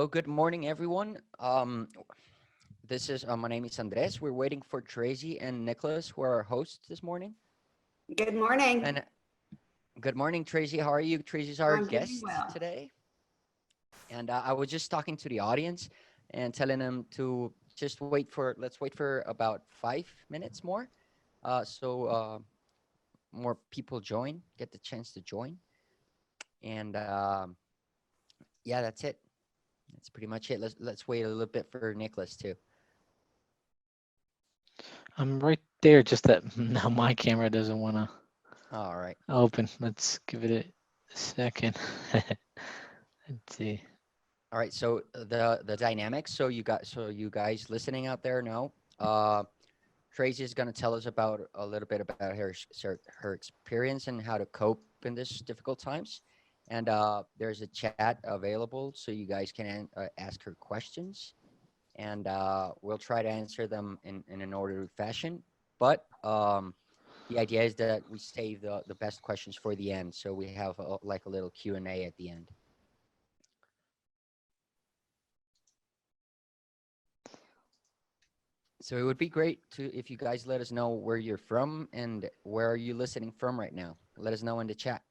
Hello, good morning, everyone. This is my name is Andres. We're waiting for Tracy and Nicholas, who are our hosts this morning. Good morning. And good morning, Tracy. How are you? Tracy's our I'm doing guest well. today. And I was just talking to the audience and telling them to just let's wait for about 5 minutes more. So more people get the chance to join. And yeah, that's it. That's pretty much it. Let's wait a little bit for Nicholas too. I'm right there, just that now my camera doesn't want to All right. open. Let's give it a second. Let's see. All right. So the dynamics. So you guys listening out there know. Tracy is going to tell us about a little bit about her experience and how to cope in this difficult times. And there's a chat available so you guys can ask her questions, and we'll try to answer them in an orderly fashion. But the idea is that we save the best questions for the end, so we have like a little Q&A at the end. So it would be great if you guys let us know where you're from and where are you listening from right now. Let us know in the chat.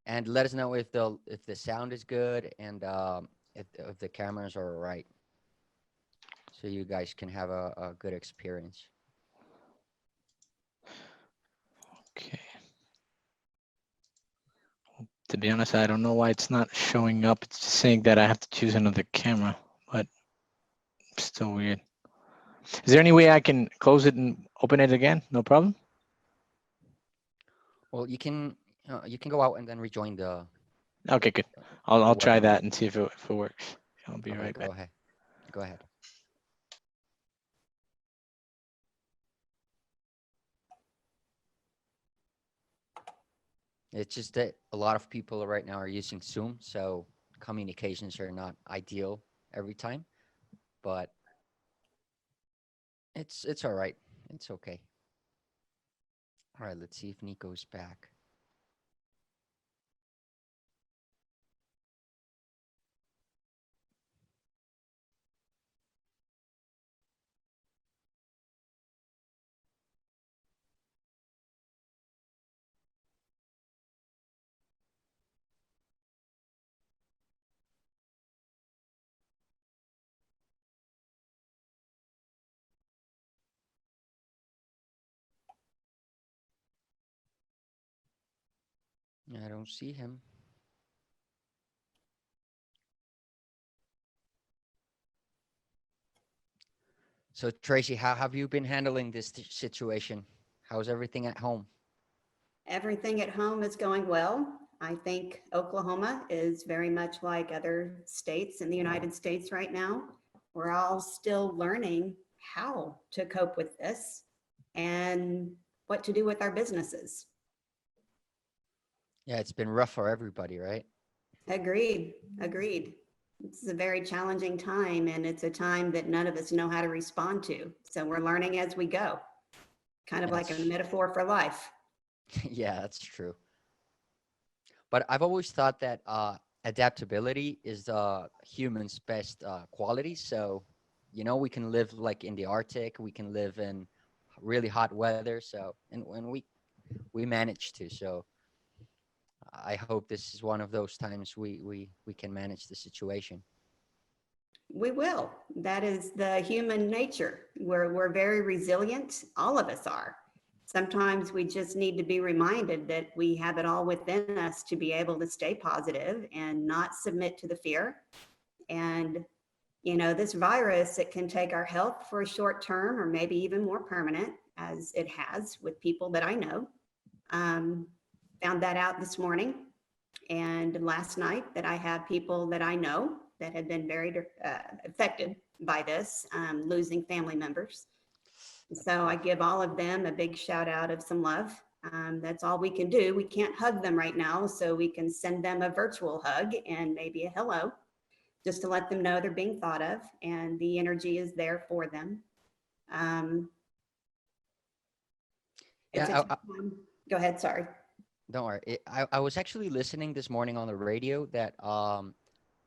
And let us know if the sound is good and if the cameras are all right, so you guys can have a good experience. Okay. To be honest, I don't know why it's not showing up. It's just saying that I have to choose another camera, but it's still weird. Is there any way I can close it and open it again? No problem? Well, you can go out and then rejoin the. Okay, good. I'll try webinar. that and see if it works. I'll be Okay, right back. Go ahead. It's just that a lot of people right now are using Zoom, so communications are not ideal every time, but it's all right. It's okay. All right, let's see if Nico's back. I don't see him. So Tracy, how have you been handling this situation? How's everything at home? Everything at home is going well. I think Oklahoma is very much like other states in the United States right now. We're all still learning how to cope with this and what to do with our businesses. Yeah, it's been rough for everybody, right? Agreed. It's a very challenging time, and it's a time that none of us know how to respond to. So we're learning as we go, kind of like a metaphor for life. Yeah, that's true. But I've always thought that adaptability is the human's best quality. So, we can live like in the Arctic, we can live in really hot weather. So, and when we manage to. So, I hope this is one of those times we can manage the situation. We will. That is the human nature. We're very resilient. All of us are. Sometimes we just need to be reminded that we have it all within us to be able to stay positive and not submit to the fear. And, this virus, it can take our health for a short term or maybe even more permanent, as it has with people that I know. Found that out this morning and last night, that I have people that I know that have been very affected by this, losing family members. So I give all of them a big shout out of some love. That's all we can do. We can't hug them right now, so we can send them a virtual hug and maybe a hello, just to let them know they're being thought of and the energy is there for them. Go ahead, sorry. Don't worry. I was actually listening this morning on the radio that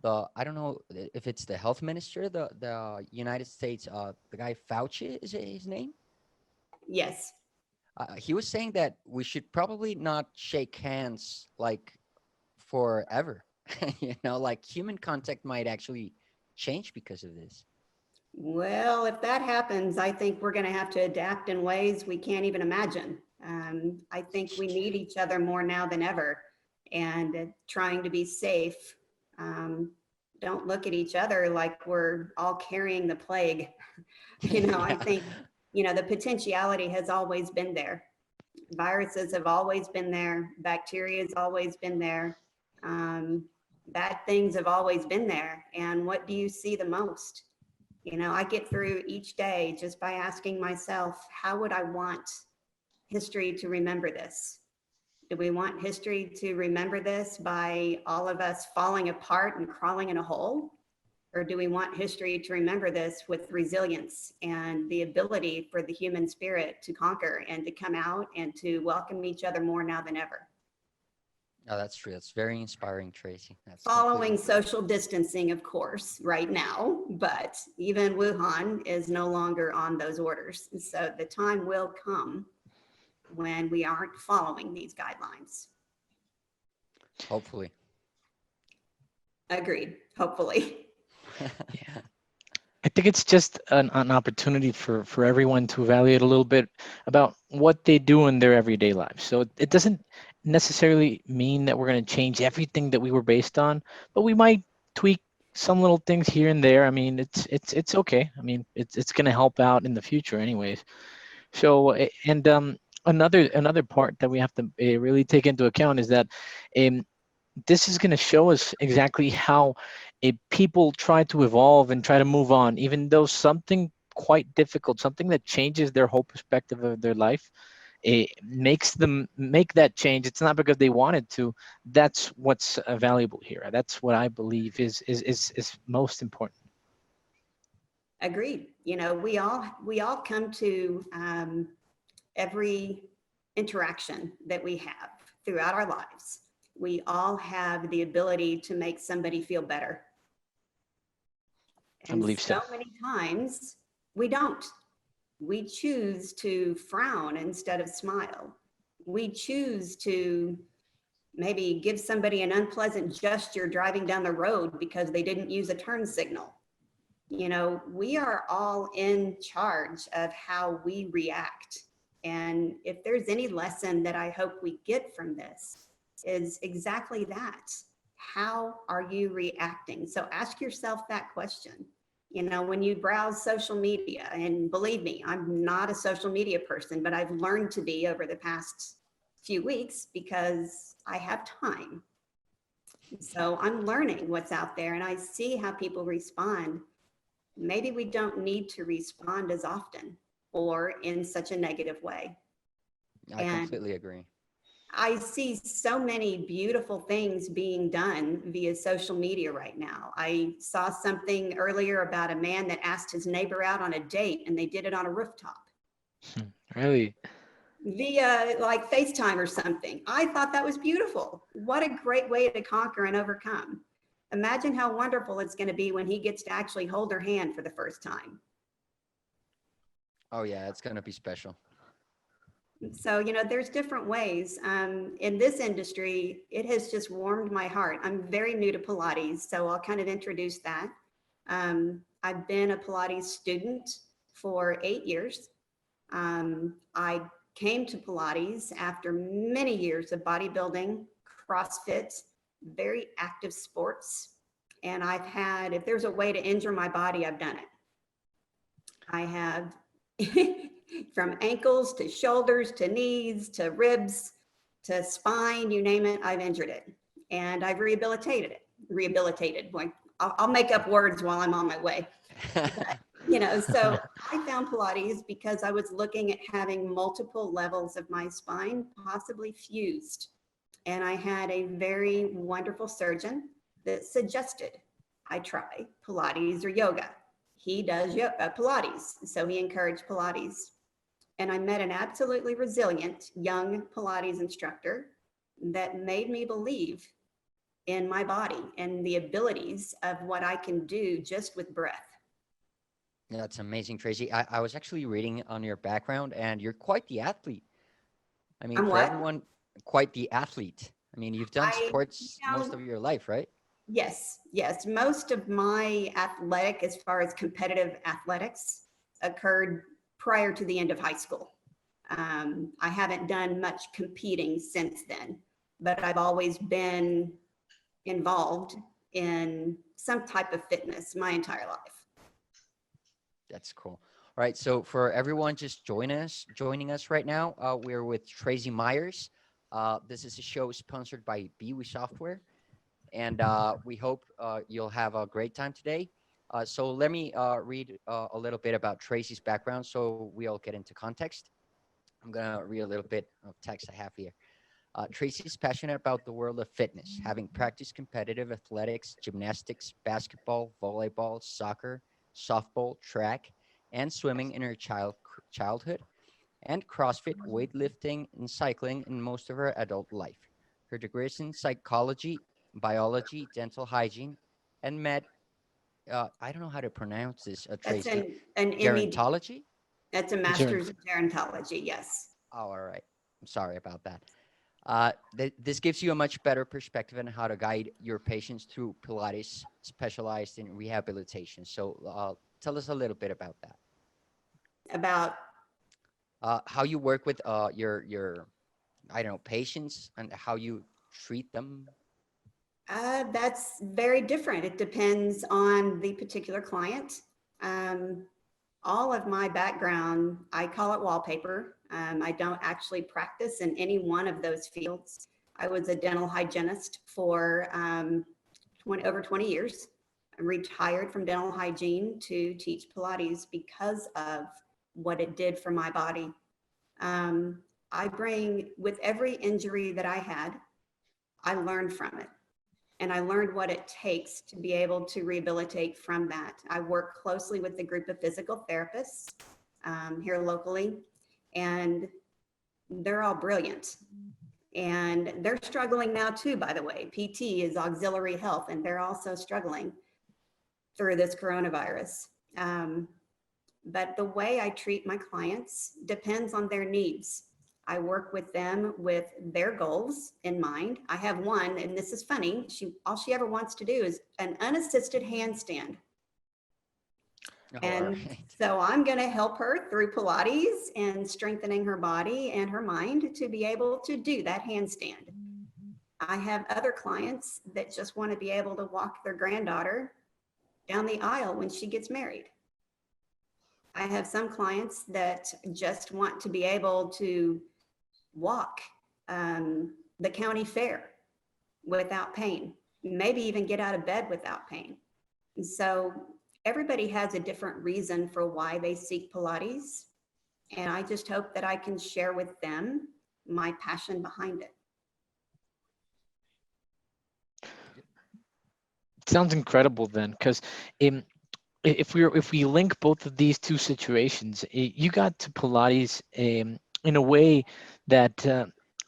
I don't know if it's the health minister, the United States, the guy Fauci, is it his name? Yes. He was saying that we should probably not shake hands like forever. Like human contact might actually change because of this. Well, if that happens, I think we're going to have to adapt in ways we can't even imagine. I think we need each other more now than ever, and trying to be safe. Um, don't look at each other like we're all carrying the plague. I Yeah. think, the potentiality has always been there. Viruses have always been there. Bacteria has always been there. Um, Bad things have always been there. And what do you see the most? I get through each day just by asking myself, how would I want history to remember this? Do we want history to remember this by all of us falling apart and crawling in a hole? Or do we want history to remember this with resilience and the ability for the human spirit to conquer and to come out and to welcome each other more now than ever? Oh, that's true. That's very inspiring, Tracy. That's Following completely true. social distancing, of course, right now, but even Wuhan is no longer on those orders. So the time will come when we aren't following these guidelines. Hopefully. Agreed, hopefully. I think it's just an opportunity for everyone to evaluate a little bit about what they do in their everyday lives. So it doesn't necessarily mean that we're going to change everything that we were based on, but we might tweak some little things here and there. I mean, it's okay. I mean, it's going to help out in the future, anyways. So and another part that we have to really take into account is that um, this is going to show us exactly how people try to evolve and try to move on, even though something quite difficult, something that changes their whole perspective of their life, it makes them make that change. It's not because they wanted to. That's what's valuable here. That's what I believe is most important. Agreed. We all come to every interaction that we have throughout our lives. We all have the ability to make somebody feel better. I And believe so. so many times we don't. We choose to frown instead of smile. We choose to maybe give somebody an unpleasant gesture driving down the road because they didn't use a turn signal. We are all in charge of how we react. And if there's any lesson that I hope we get from this, is exactly that. How are you reacting? So ask yourself that question. When you browse social media, and believe me, I'm not a social media person, but I've learned to be over the past few weeks because I have time. So I'm learning what's out there and I see how people respond. Maybe we don't need to respond as often or in such a negative way. I And completely agree. I see so many beautiful things being done via social media right now. I saw something earlier about a man that asked his neighbor out on a date and they did it on a rooftop Really? via like FaceTime or something. I thought that was beautiful. What a great way to conquer and overcome. Imagine how wonderful it's going to be when he gets to actually hold her hand for the first time. Oh yeah, it's gonna be special. So, there's different ways. In this industry, it has just warmed my heart. I'm very new to Pilates, so I'll kind of introduce that. I've been a Pilates student for 8 years. I came to Pilates after many years of bodybuilding, CrossFit, very active sports. And I've had, if there's a way to injure my body, I've done it. I have from ankles to shoulders to knees to ribs to spine, you name it, I've injured it. And I've rehabilitated it. Rehabilitated. Boy, I'll make up words while I'm on my way. So I found Pilates because I was looking at having multiple levels of my spine possibly fused. And I had a very wonderful surgeon that suggested I try Pilates or yoga. He does Pilates, so he encouraged Pilates. And I met an absolutely resilient young Pilates instructor that made me believe in my body and the abilities of what I can do just with breath. That's amazing, Tracy. I was actually reading on your background, and you're quite the athlete. I mean, I'm for what? everyone, quite the athlete. I mean, you've done I, sports you most know, of your life, right? yes, yes. Most of my athletic, as far as competitive athletics, occurred prior to the end of high school. I haven't done much competing since then, but I've always been involved in some type of fitness my entire life. That's cool. All right. So for everyone just joining us right now, we're with Tracy Myers. This is a show sponsored by Biwi Software, and we hope you'll have a great time today. So let me read a little bit about Tracy's background so we all get into context. I'm going to read a little bit of text I have here. Tracy is passionate about the world of fitness, having practiced competitive athletics, gymnastics, basketball, volleyball, soccer, softball, track, and swimming in her childhood, and CrossFit, weightlifting, and cycling in most of her adult life. Her degrees in psychology, biology, dental hygiene, and I don't know how to pronounce this, That's Tracy, an MED. gerontology? That's a master's of gerontology. Yes. Oh, all right. I'm sorry about that. This gives you a much better perspective on how to guide your patients through Pilates, specialized in rehabilitation. So tell us a little bit about that. About How you work with your I don't know, patients and how you treat them. that's very different. It depends on the particular client. Um, all of my background, I call it wallpaper. I don't actually practice in any one of those fields. I was a dental hygienist for over 20 years. I retired from dental hygiene to teach Pilates because of what it did for my body. I bring, with every injury that I had, I learned from it. And I learned what it takes to be able to rehabilitate from that. I work closely with a group of physical therapists here locally, and they're all brilliant. And they're struggling now too, by the way. PT is auxiliary health, and they're also struggling through this coronavirus. But the way I treat my clients depends on their needs. I work with them with their goals in mind. I have one, and this is funny. All she ever wants to do is an unassisted handstand. Oh, all And right. so I'm going to help her through Pilates and strengthening her body and her mind to be able to do that handstand. I have other clients that just want to be able to walk their granddaughter down the aisle when she gets married. I have some clients that just want to be able to walk the county fair without pain, maybe even get out of bed without pain. And so everybody has a different reason for why they seek Pilates. And I just hope that I can share with them my passion behind it. Sounds incredible then, because if we link both of these two situations, you got to Pilates in a way that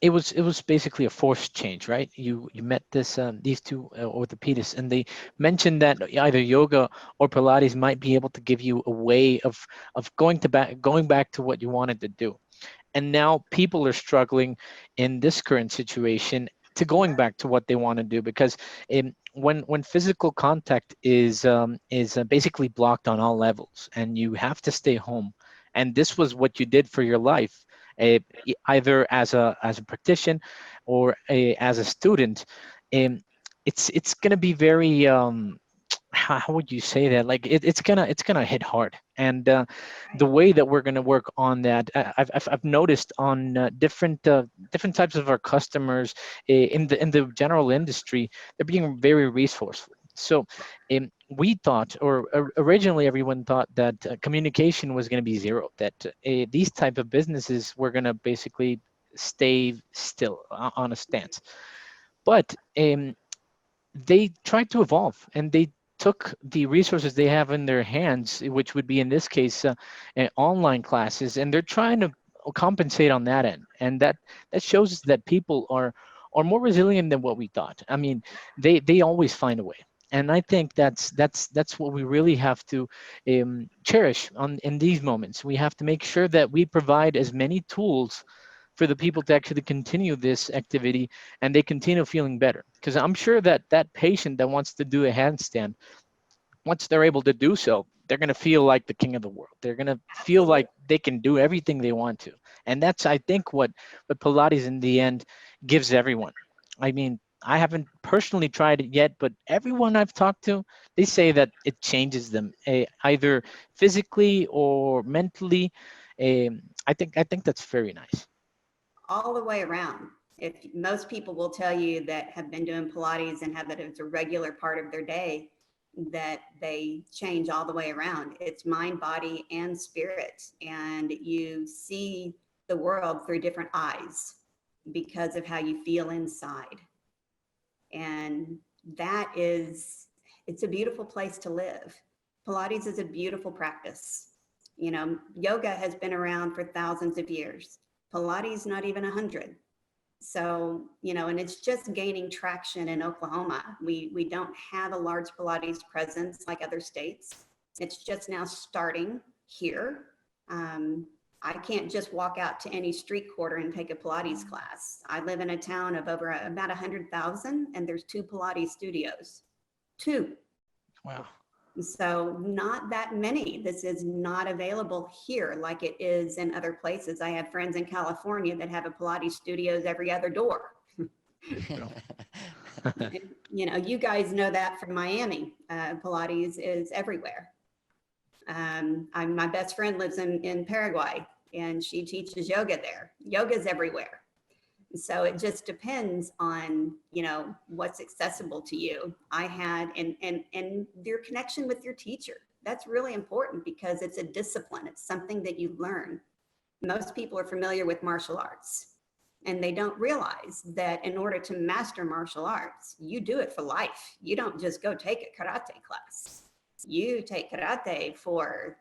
it was basically a forced change, right? You met these two orthopedists, and they mentioned that either yoga or Pilates might be able to give you a way of going back to what you wanted to do. And now people are struggling in this current situation to going back to what they want to do, because when physical contact is basically blocked on all levels, and you have to stay home, and this was what you did for your life, either as a practitioner or as a student, it's going to be very how would you say that, like it's gonna hit hard. And the way that we're gonna work on that, I've noticed on different types of our customers in the general industry, they're being very resourceful. So we thought, or originally everyone thought, that communication was going to be zero, that these type of businesses were going to basically stay still on a stance. But they tried to evolve, and they took the resources they have in their hands, which would be in this case online classes, and they're trying to compensate on that end. And that shows us that people are more resilient than what we thought. I mean, they always find a way. And I think that's what we really have to cherish in these moments. We have to make sure that we provide as many tools for the people to actually continue this activity and they continue feeling better. Because I'm sure that that patient that wants to do a handstand, once they're able to do so, they're going to feel like the king of the world. They're going to feel Absolutely. like they can do everything they want to. And that's, I think, what Pilates in the end gives everyone. I mean, I haven't personally tried it yet, but everyone I've talked to, they say that it changes them either physically or mentally. I think that's very nice. All the way around. If most people will tell you that have been doing Pilates and have that as a regular part of their day, that they change all the way around. It's mind, body, and spirit. And you see the world through different eyes because of how you feel inside. And that is, it's a beautiful place to live. Pilates is a beautiful practice. You know, yoga has been around for thousands of years. Pilates, not even 100. So, you know, and it's just gaining traction in Oklahoma. We don't have a large Pilates presence like other states. It's just now starting here. I can't just walk out to any street corner and take a Pilates class. I live in a town of about 100,000 and there's 2 Pilates studios, 2. Wow. So not that many. This is not available here like it is in other places. I have friends in California that have a Pilates studios every other door. You know, you guys know that from Miami. Pilates is everywhere. My best friend lives in Paraguay and she teaches yoga there. Yoga's everywhere. So it just depends on, you know, what's accessible to you. I had, and your connection with your teacher. That's really important because it's a discipline. It's something that you learn. Most people are familiar with martial arts and they don't realize that in order to master martial arts, you do it for life. You don't just go take a karate class. You take karate for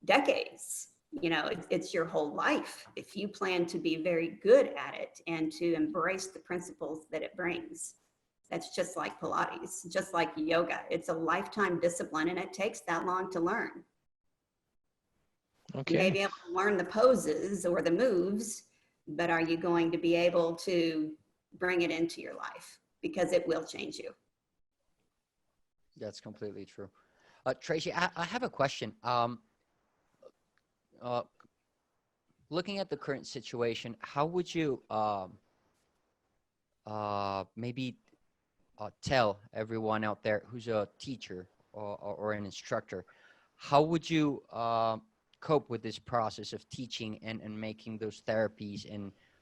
decades. You know, it's your whole life if you plan to be very good at it and to embrace the principles that it brings. That's just like Pilates, just like yoga. It's a lifetime discipline and it takes that long to learn. You may Okay. be able to learn the poses or the moves, but are you going to be able to bring it into your life? Because it will change you. That's completely true. Tracey, I have a question. Uh, Looking at the current situation, how would you maybe tell everyone out there who's a teacher or an instructor, how would you cope with this process of teaching and making those therapies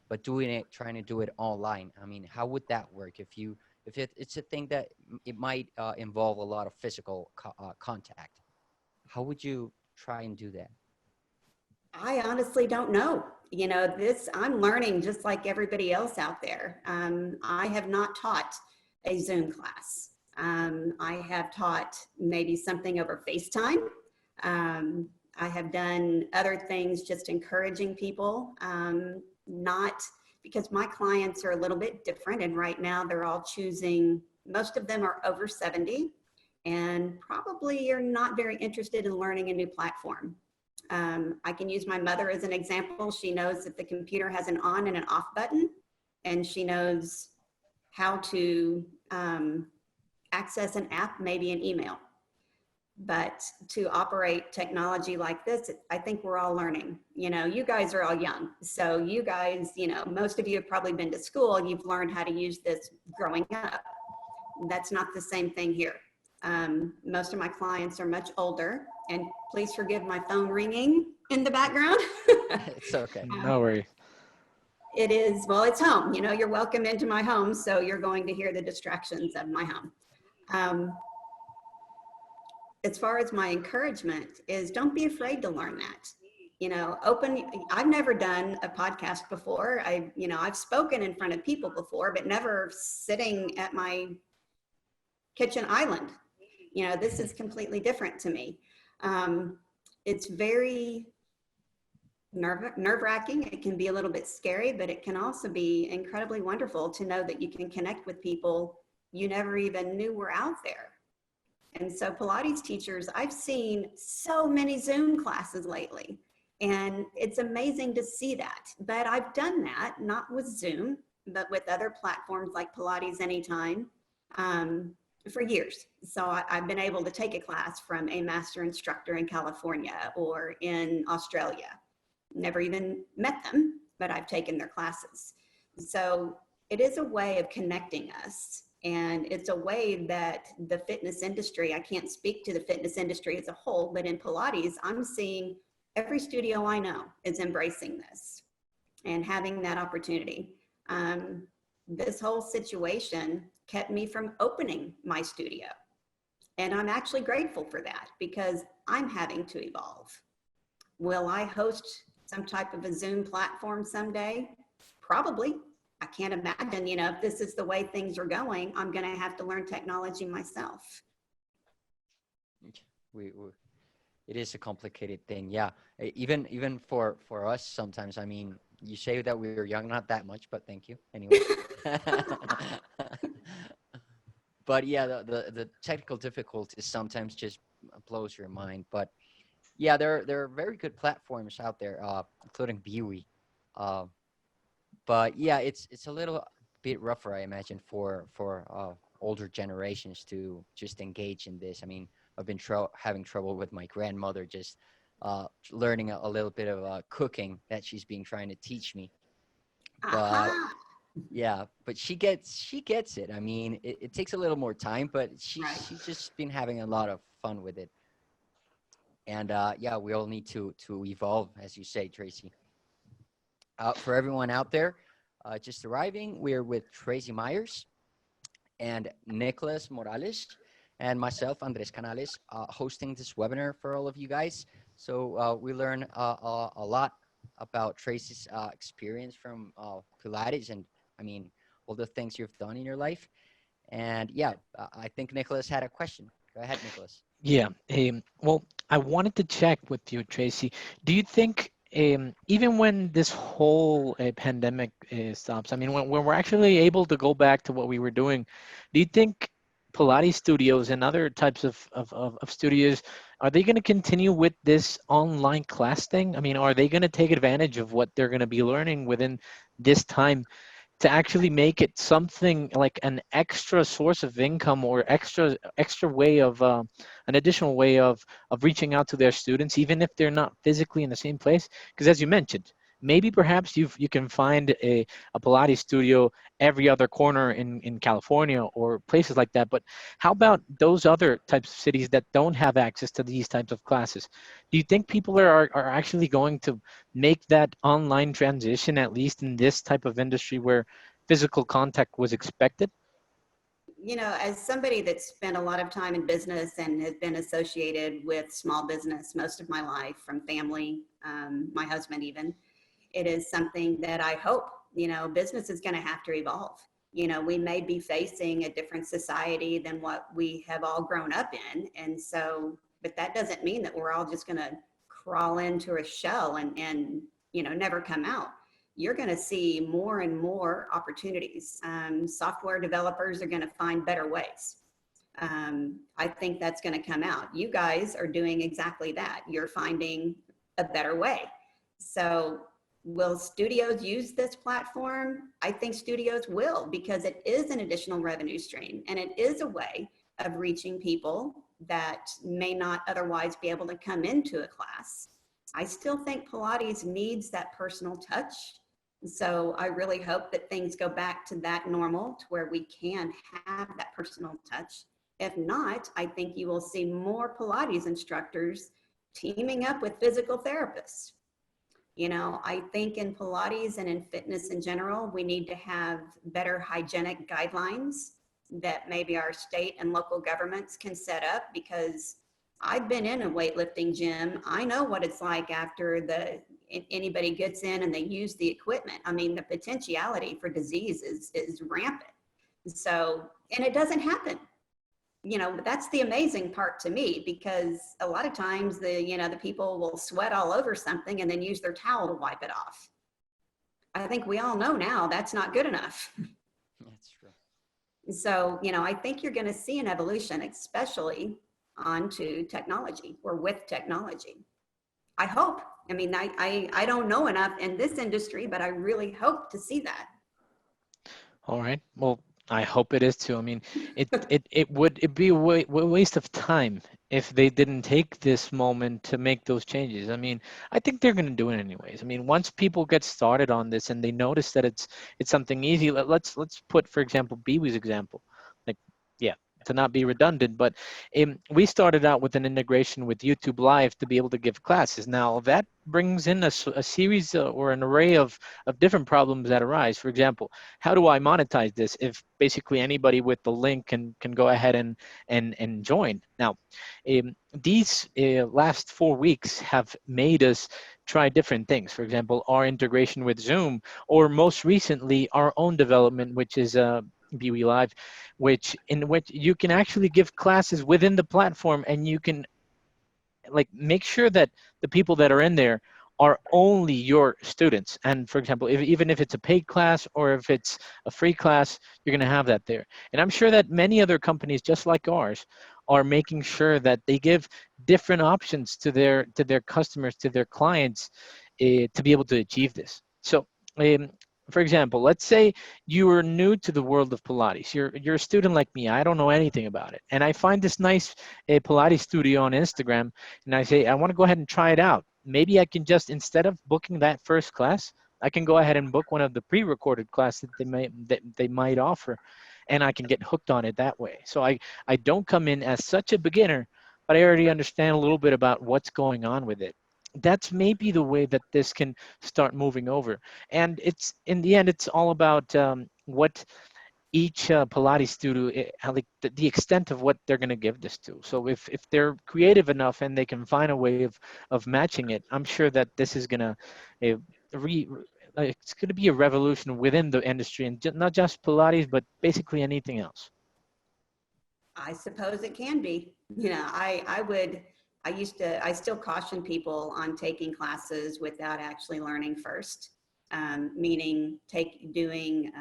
but trying to do it online? I mean, how would that work if it's a thing that it might involve a lot of physical contact? How would you try and do that? I honestly don't know. You know, I'm learning just like everybody else out there. I have not taught a Zoom class. I have taught maybe something over FaceTime. I have done other things, just encouraging people, not because my clients are a little bit different. And right now they're all choosing, most of them are over 70 and probably are not very interested in learning a new platform. I can use my mother as an example. She knows that the computer has an on and an off button, and she knows how to access an app, maybe an email. But to operate technology like this, I think we're all learning. You know, you guys are all young. So you guys, you know, most of you have probably been to school. You've learned how to use this growing up. That's not the same thing here. Most of my clients are much older, and please forgive my phone ringing in the background. It's okay. No worries. It is, well, it's home. You know, you're welcome into my home, so you're going to hear the distractions of my home. As far as my encouragement is, don't be afraid to learn that. You know, I've never done a podcast before. I've spoken in front of people before, but never sitting at my kitchen island. You know, this is completely different to me. It's very nerve-wracking. It can be a little bit scary, but it can also be incredibly wonderful to know that you can connect with people you never even knew were out there. And so Pilates teachers, I've seen so many Zoom classes lately, and it's amazing to see that. But I've done that, not with Zoom, but with other platforms like Pilates Anytime for years. So I've been able to take a class from a master instructor in California or in Australia. Never even met them, but I've taken their classes. So it is a way of connecting us. And it's a way that the fitness industry, I can't speak to the fitness industry as a whole, but in Pilates, I'm seeing every studio I know is embracing this and having that opportunity. This whole situation kept me from opening my studio. And I'm actually grateful for that because I'm having to evolve. Will I host some type of a Zoom platform someday? Probably. I can't imagine, if this is the way things are going, I'm going to have to learn technology myself. It is a complicated thing. Yeah. Even for us sometimes, I mean, you say that we were young, not that much, but thank you anyway. But yeah, the technical difficulties sometimes just blows your mind. But yeah, there are very good platforms out there, including Buoy. But yeah, it's a little bit rougher, I imagine, for older generations to just engage in this. I mean, I've been having trouble with my grandmother just learning a little bit of cooking that she's been trying to teach me. But yeah, but she gets it. I mean, it takes a little more time, but Right. she's just been having a lot of fun with it. And yeah, we all need to evolve, as you say, Tracy. For everyone out there just arriving, we're with Tracy Myers and Nicholas Morales and myself, Andres Canales, hosting this webinar for all of you guys. So we learn a lot about Tracy's experience from Pilates and, I mean, all the things you've done in your life. And yeah, I think Nicholas had a question. Go ahead, Nicholas. Yeah. Well, I wanted to check with you, Tracy. Do you think, even when this whole pandemic stops, I mean, when we're actually able to go back to what we were doing, do you think Pilates studios and other types of studios, are they going to continue with this online class thing? I mean, are they going to take advantage of what they're going to be learning within this time to actually make it something like an extra source of income or extra way of an additional way of reaching out to their students, even if they're not physically in the same place? Because as you mentioned, maybe perhaps you can find a Pilates studio every other corner in California or places like that. But how about those other types of cities that don't have access to these types of classes? Do you think people are actually going to make that online transition, at least in this type of industry where physical contact was expected? As somebody that's spent a lot of time in business and has been associated with small business most of my life, from family, my husband even, it is something that I hope, business is going to have to evolve. We may be facing a different society than what we have all grown up in. And so, but that doesn't mean that we're all just going to crawl into a shell and never come out. You're going to see more and more opportunities. Software developers are going to find better ways. I think that's going to come out. You guys are doing exactly that. You're finding a better way. So will studios use this platform? I think studios will, because it is an additional revenue stream and it is a way of reaching people that may not otherwise be able to come into a class. I still think Pilates needs that personal touch. So I really hope that things go back to that normal, to where we can have that personal touch. If not, I think you will see more Pilates instructors teaming up with physical therapists. I think in Pilates and in fitness in general, we need to have better hygienic guidelines that maybe our state and local governments can set up, because I've been in a weightlifting gym. I know what it's like after anybody gets in and they use the equipment. I mean, the potentiality for disease is rampant. So, and it doesn't happen. that's the amazing part to me, because a lot of times the people will sweat all over something and then use their towel to wipe it off. I think we all know now that's not good enough. That's true. So, I think you're going to see an evolution, especially onto technology or with technology. I hope. I mean, I don't know enough in this industry, but I really hope to see that. All right. Well, I hope it is too. I mean, it'd be a waste of time if they didn't take this moment to make those changes. I mean, I think they're going to do it anyways. I mean, once people get started on this and they notice that it's something easy, let's put, for example, Biwi's example. Like, yeah, to not be redundant, but we started out with an integration with YouTube Live to be able to give classes. Now that brings in a series or an array of different problems that arise. For example, how do I monetize this if basically anybody with the link can go ahead and join? Now, these last 4 weeks have made us try different things. For example, our integration with Zoom, or most recently our own development, which is BW Live, in which you can actually give classes within the platform, and you can like make sure that the people that are in there are only your students. And for example, even if it's a paid class or if it's a free class, you're going to have that there. And I'm sure that many other companies just like ours are making sure that they give different options to their customers, to their clients, to be able to achieve this. So um, for example, let's say you are new to the world of Pilates. You're a student like me. I don't know anything about it, and I find this nice Pilates studio on Instagram, and I say I want to go ahead and try it out. Maybe I can just, instead of booking that first class, I can go ahead and book one of the pre-recorded classes that they might offer, and I can get hooked on it that way. So I don't come in as such a beginner, but I already understand a little bit about what's going on with it. That's maybe the way that this can start moving over. And it's, in the end, it's all about what each Pilates studio, like the extent of what they're going to give this to. So if they're creative enough and they can find a way of matching it, I'm sure that this is going to uh, it's going to be a revolution within the industry, and not just Pilates, but basically anything else. I suppose it can be. I still caution people on taking classes without actually learning first. Meaning doing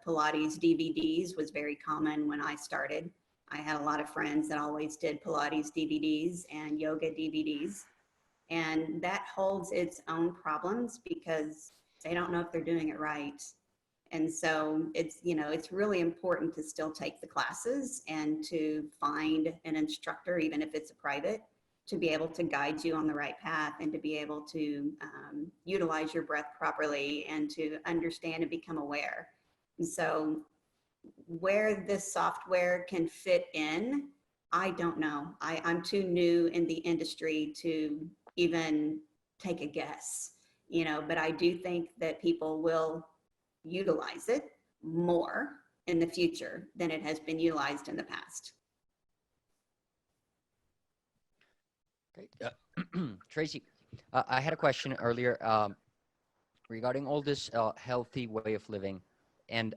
Pilates DVDs was very common when I started. I had a lot of friends that always did Pilates DVDs and yoga DVDs. And that holds its own problems because they don't know if they're doing it right. And so it's really important to still take the classes and to find an instructor, even if it's a private, to be able to guide you on the right path and to be able to utilize your breath properly and to understand and become aware. And so where this software can fit in, I don't know. I'm too new in the industry to even take a guess, but I do think that people will utilize it more in the future than it has been utilized in the past. Great. Tracy, I had a question earlier regarding all this healthy way of living, and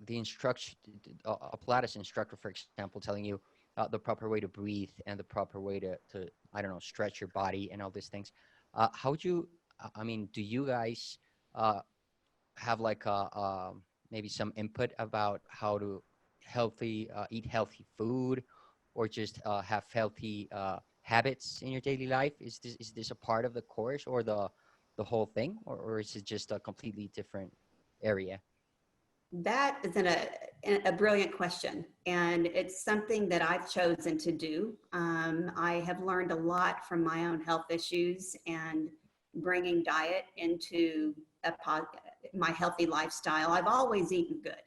the instruction, a Pilates instructor, for example, telling you the proper way to breathe and the proper way to I don't know, stretch your body and all these things. How would you, I mean, do you guys have like maybe some input about how to eat healthy food, or just have healthy habits in your daily life? Is this a part of the course or the whole thing, or is it just a completely different area? That is a brilliant question, and it's something that I've chosen to do. I have learned a lot from my own health issues and bringing diet into my healthy lifestyle. I've always eaten good,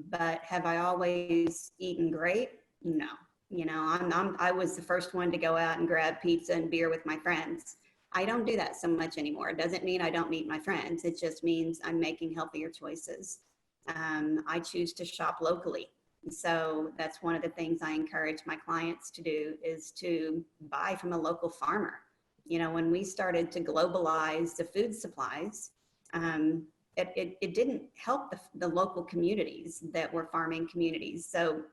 but have I always eaten great? No. I was the first one to go out and grab pizza and beer with my friends. I don't do that so much anymore. It doesn't mean I don't meet my friends. It just means I'm making healthier choices. I choose to shop locally. So that's one of the things I encourage my clients to do, is to buy from a local farmer. When we started to globalize the food supplies, it didn't help the local communities that were farming communities. So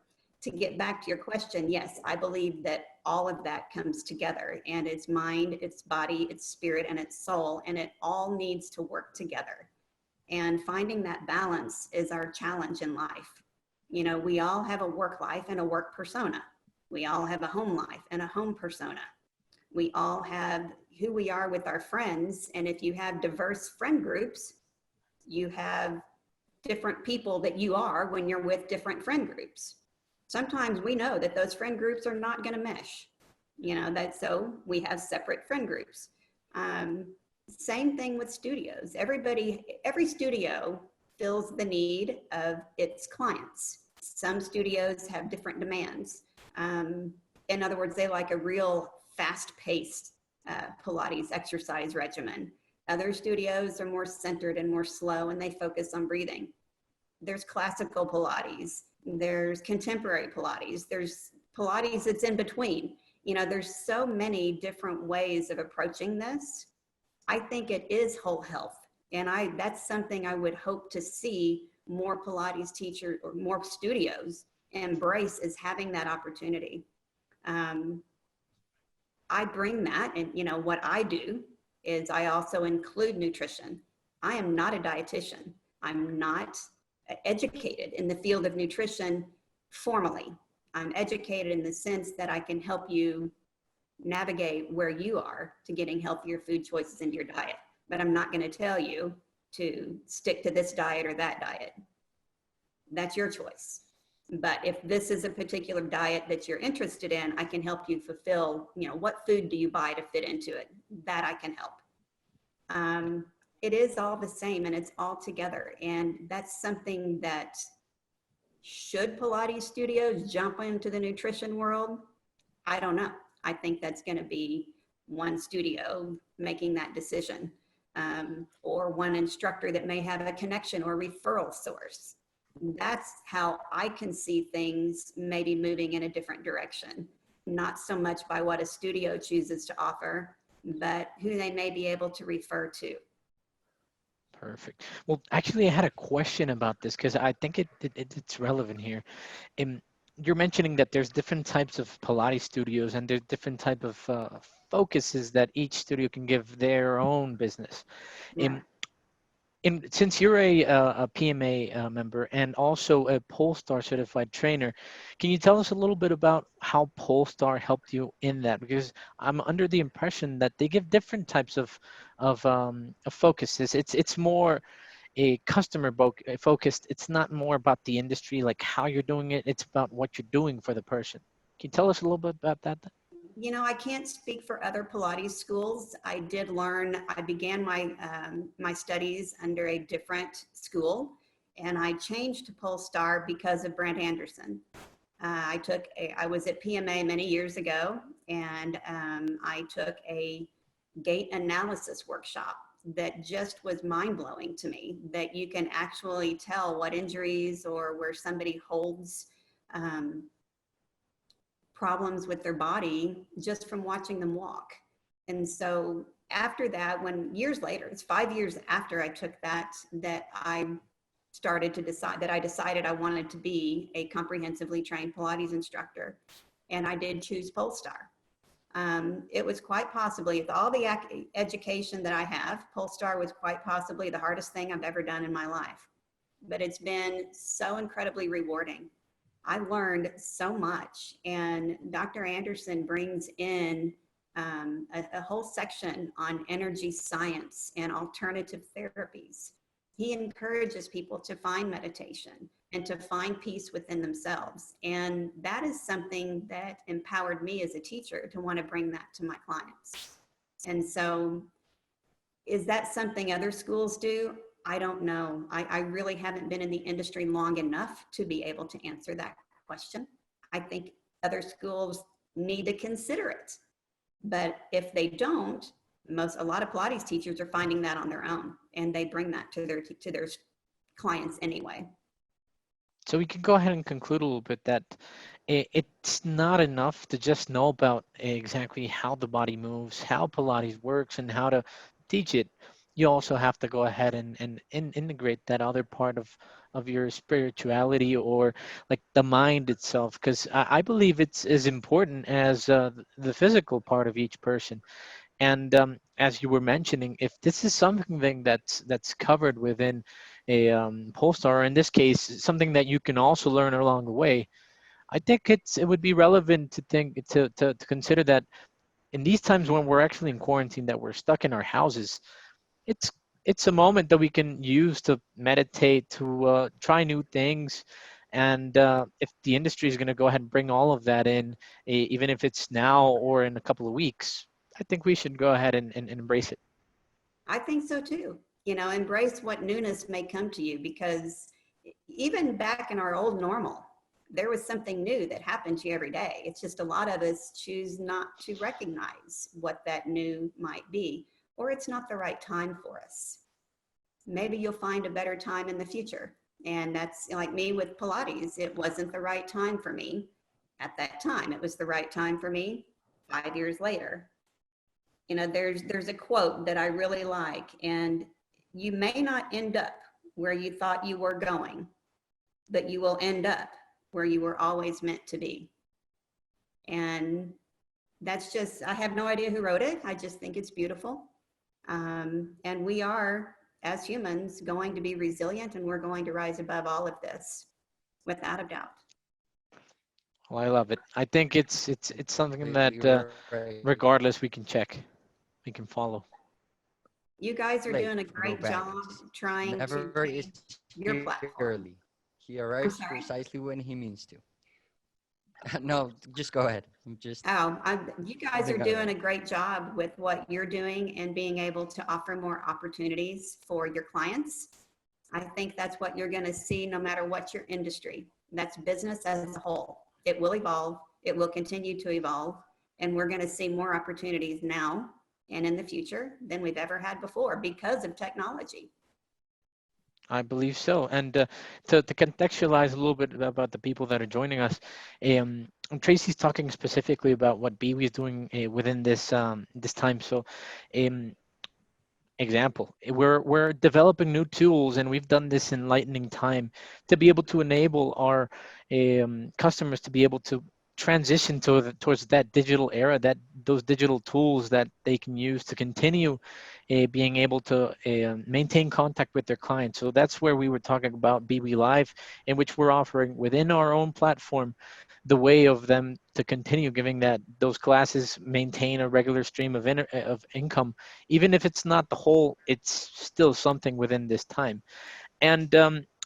to get back to your question, yes, I believe that all of that comes together, and it's mind, it's body, it's spirit, and it's soul, and it all needs to work together. And finding that balance is our challenge in life. You know, we all have a work life and a work persona. We all have a home life and a home persona. We all have who we are with our friends. And if you have diverse friend groups, you have different people that you are when you're with different friend groups. Sometimes we know that those friend groups are not going to mesh, you know, that so we have separate friend groups. Same thing with studios. Every studio fills the need of its clients. Some studios have different demands. In other words, they like a real fast-paced Pilates exercise regimen. Other studios are more centered and more slow, and they focus on breathing. There's classical Pilates, there's contemporary Pilates, there's Pilates that's in between. You know, there's so many different ways of approaching this. I think it is whole health. And that's something I would hope to see more Pilates teachers or more studios embrace, is having that opportunity. I bring that, and you know, what I do is I also include nutrition. I am not a dietitian. I'm not educated in the field of nutrition formally. I'm educated in the sense that I can help you navigate where you are to getting healthier food choices into your diet. But I'm not going to tell you to stick to this diet or that diet. That's your choice. But if this is a particular diet that you're interested in, I can help you fulfill, you know, what food do you buy to fit into it? That I can help. It is all the same, and it's all together. And that's something that, should Pilates studios jump into the nutrition world? I don't know. I think that's going to be one studio making that decision, or one instructor that may have a connection or referral source. That's how I can see things maybe moving in a different direction, not so much by what a studio chooses to offer, but who they may be able to refer to. Perfect. Well, actually, I had a question about this because I think it's relevant here. You're mentioning that there's different types of Pilates studios and there's different type of focuses that each studio can give their own business. Yeah. Since you're a PMA member and also a Polestar certified trainer, can you tell us a little bit about how Polestar helped you in that? Because I'm under the impression that they give different types of focuses. It's more a customer focused. It's not more about the industry, like how you're doing it. It's about what you're doing for the person. Can you tell us a little bit about that? You know, I can't speak for other Pilates schools. I did learn, I began my studies under a different school, and I changed to Polestar because of Brent Anderson. I was at PMA many years ago, and I took a gait analysis workshop that just was mind-blowing to me, that you can actually tell what injuries or where somebody holds problems with their body just from watching them walk. And so after that, when years later, it's 5 years after I took that I started to decide that I decided I wanted to be a comprehensively trained Pilates instructor. And I did choose Polestar. It was quite possibly, with all the education that I have, Polestar was quite possibly the hardest thing I've ever done in my life. But it's been so incredibly rewarding. I learned so much, and Dr. Anderson brings in a whole section on energy science and alternative therapies. He encourages people to find meditation and to find peace within themselves. And that is something that empowered me as a teacher to want to bring that to my clients. And so, is that something other schools do? I don't know. I really haven't been in the industry long enough to be able to answer that question. I think other schools need to consider it. But if they don't, a lot of Pilates teachers are finding that on their own, and they bring that to their clients anyway. So we can go ahead and conclude a little bit that it's not enough to just know about exactly how the body moves, how Pilates works, and how to teach it. you also have to go ahead and integrate that other part of your spirituality, or like the mind itself, because I believe it's as important as the physical part of each person. And as you were mentioning, if this is something that's covered within a Polestar, or in this case, something that you can also learn along the way, I think it would be relevant to think to consider that in these times when we're actually in quarantine, that we're stuck in our houses, it's it's a moment that we can use to meditate, to try new things. And if the industry is going to go ahead and bring all of that in, even if it's now or in a couple of weeks, I think we should go ahead and embrace it. I think so too. You know, embrace what newness may come to you, because even back in our old normal, there was something new that happened to you every day. It's just a lot of us choose not to recognize what that new might be, or it's not the right time for us. Maybe you'll find a better time in the future. And that's like me with Pilates. It wasn't the right time for me at that time. It was the right time for me 5 years later. You know, there's a quote that I really like, and you may not end up where you thought you were going, but you will end up where you were always meant to be. And that's just, I have no idea who wrote it. I just think it's beautiful. And we are, as humans, going to be resilient, and we're going to rise above all of this, without a doubt. Well, I love it. I think it's something that Completely right. regardless we can check, we can follow. You guys are Late, doing a no great bad. job trying to Never is change your he platform. early. He I'm arrives sorry. precisely when he means to. No, just go ahead. I'm just You guys are nothing out of doing that. a great job with what you're doing and being able to offer more opportunities for your clients. I think that's what you're going to see no matter what your industry. That's business as a whole. It will evolve. It will continue to evolve. And we're going to see more opportunities now and in the future than we've ever had before because of technology. I believe so. And to contextualize a little bit about the people that are joining us, Tracy's talking specifically about what BWI is doing within this time. So, um, example, we're developing new tools, and we've done this in lightning time to be able to enable our customers to be able to transition towards that digital era, that those digital tools that they can use to continue being able to maintain contact with their clients. So that's where we were talking about BB Live, in which we're offering within our own platform the way of them to continue giving those classes, maintain a regular stream of income, even if it's not the whole, it's still something within this time. And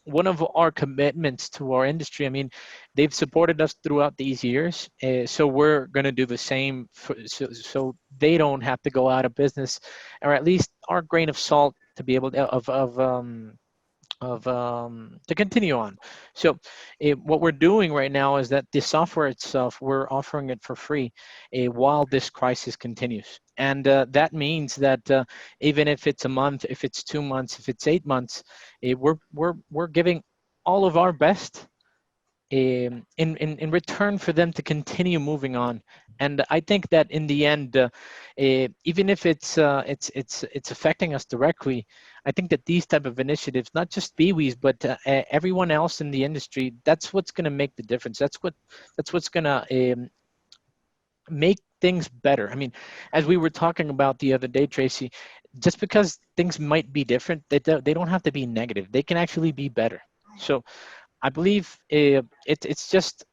one of our commitments to our industry, I mean, they've supported us throughout these years, so we're going to do the same so they don't have to go out of business, or at least our grain of salt to be able to, to continue on. So what we're doing right now is that the software itself, we're offering it for free while this crisis continues. And that means that even if it's a month, if it's 2 months, if it's 8 months, we're giving all of our best in return for them to continue moving on. And I think that in the end, even if it's affecting us directly, I think that these type of initiatives, not just BWIs, but everyone else in the industry, that's what's going to make the difference. That's what's going to make things better. I mean, as we were talking about the other day, Tracy, just because things might be different, they don't have to be negative. They can actually be better. So I believe it's just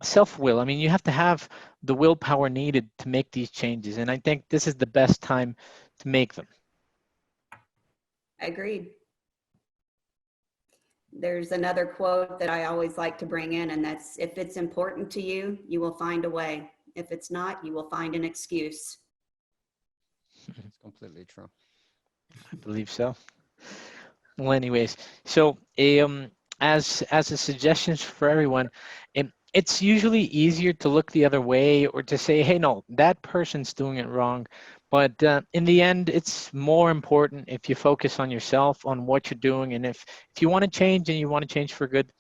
self-will. I mean, you have to have the willpower needed to make these changes, and I think this is the best time to make them. Agreed. There's another quote that I always like to bring in, and that's, if it's important to you, you will find a way. If it's not, you will find an excuse. It's completely true. I believe so. Well, anyways, so as a suggestions for everyone, it's usually easier to look the other way or to say, hey, no, that person's doing it wrong. But in the end, it's more important if you focus on yourself, on what you're doing, and if you want to change and you want to change for good,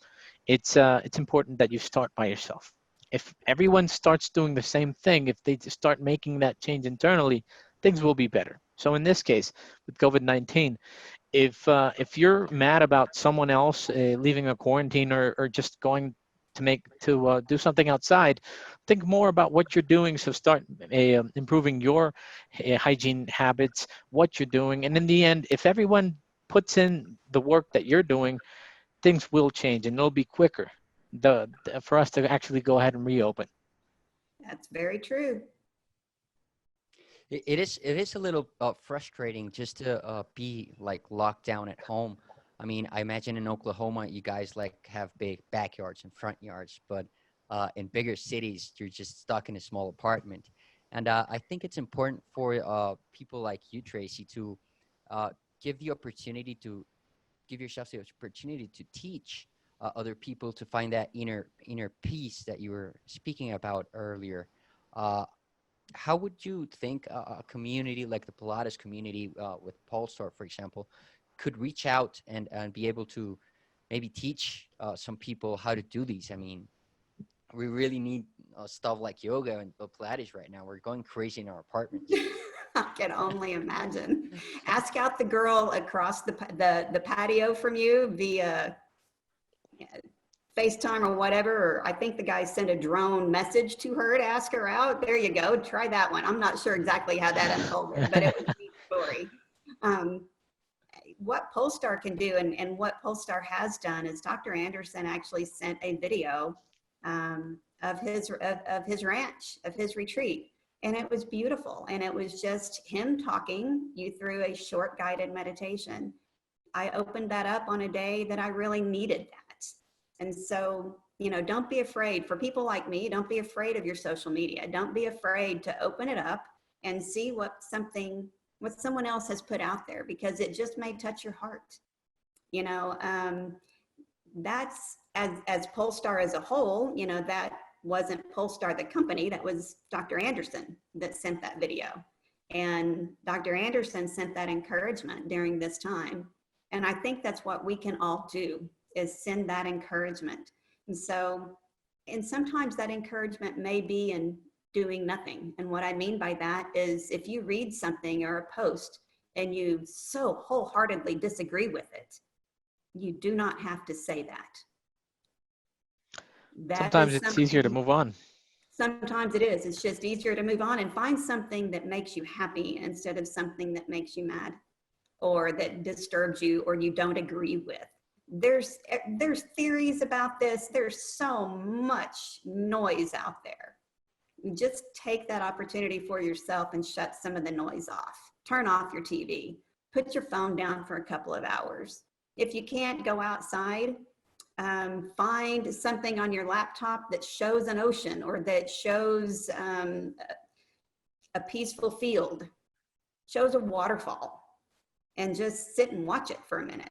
it's important that you start by yourself. If everyone starts doing the same thing, if they just start making that change internally, things will be better. So in this case, with COVID-19, if you're mad about someone else leaving a quarantine or just going to do something outside, think more about what you're doing. So start improving your hygiene habits, what you're doing, and in the end, if everyone puts in the work that you're doing, things will change and it'll be quicker for us to actually go ahead and reopen. That's very true. It is a little frustrating just to be like locked down at home. I mean, I imagine in Oklahoma, you guys like have big backyards and front yards, but in bigger cities, you're just stuck in a small apartment. And I think it's important for people like you, Tracy, to uh, give the opportunity to give yourself the opportunity to teach other people to find that inner peace that you were speaking about earlier. Uh, how would you think a community like the Pilates community with Polestar, for example, could reach out and be able to maybe teach some people how to do these? I mean, we really need stuff like yoga and Pilates right now. We're going crazy in our apartments. I can only imagine. Ask out the girl across the patio from you via FaceTime or whatever, or I think the guy sent a drone message to her to ask her out. There you go. Try that one. I'm not sure exactly how that unfolded, but it was a neat story. Um, what Polestar can do and what Polestar has done is Dr. Anderson actually sent a video of his ranch, of his retreat. And it was beautiful. And it was just him talking you through a short guided meditation. I opened that up on a day that I really needed that. And so, don't be afraid. For people like me, don't be afraid of your social media. Don't be afraid to open it up and see what someone else has put out there, because it just may touch your heart. That's as Polestar as a whole, that wasn't Polestar the company, that was Dr. Anderson that sent that video. And Dr. Anderson sent that encouragement during this time. And I think that's what we can all do, is send that encouragement. And sometimes that encouragement may be in doing nothing. And what I mean by that is, if you read something or a post and you so wholeheartedly disagree with it, you do not have to say that. Sometimes it's easier to move on. Sometimes it is. It's just easier to move on and find something that makes you happy instead of something that makes you mad or that disturbs you or you don't agree with. There's theories about this. There's so much noise out there. Just take that opportunity for yourself and shut some of the noise off. Turn off your TV. Put your phone down for a couple of hours. If you can't go outside, find something on your laptop that shows an ocean or that shows a peaceful field, shows a waterfall, and just sit and watch it for a minute.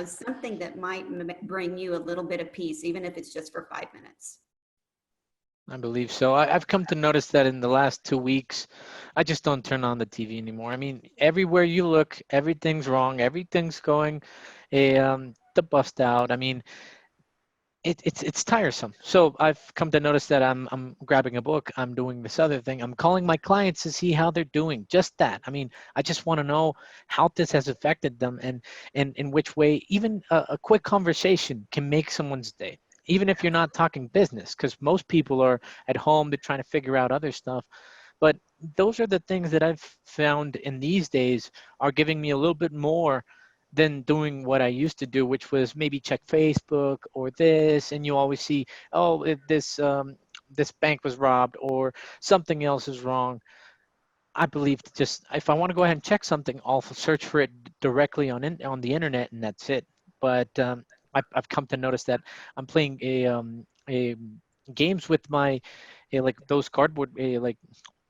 Something that might bring you a little bit of peace, even if it's just for 5 minutes. I believe so. I've come to notice that in the last 2 weeks, I just don't turn on the TV anymore. I mean, everywhere you look, everything's wrong. Everything's going the bust out. I mean, it's tiresome. So I've come to notice that I'm grabbing a book. I'm doing this other thing. I'm calling my clients to see how they're doing. Just that. I mean, I just want to know how this has affected them and in which way even a quick conversation can make someone's day. Even if you're not talking business, because most people are at home, they're trying to figure out other stuff. But those are the things that I've found in these days are giving me a little bit more than doing what I used to do, which was maybe check Facebook or this, and you always see, oh, this bank was robbed or something else is wrong. I believe just if I want to go ahead and check something, I'll search for it directly on the internet, and that's it. But I've come to notice that I'm playing a games with my like those cardboard like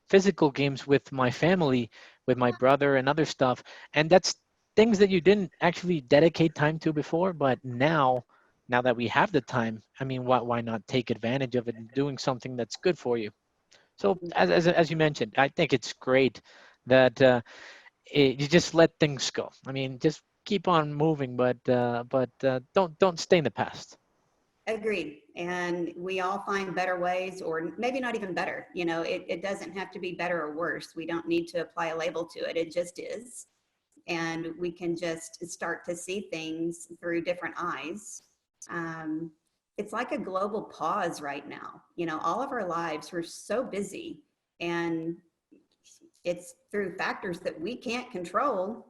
physical games with my family, with my brother and other stuff, and that's things that you didn't actually dedicate time to before, but now that we have the time, I mean, why not take advantage of it and doing something that's good for you? So as you mentioned, I think it's great that you just let things go. I mean, just keep on moving, but don't stay in the past. Agreed. And we all find better ways, or maybe not even better. You know, it doesn't have to be better or worse. We don't need to apply a label to it. It just is. And we can just start to see things through different eyes. Um, it's like a global pause right now. You know, all of our lives, we're so busy, and it's through factors that we can't control.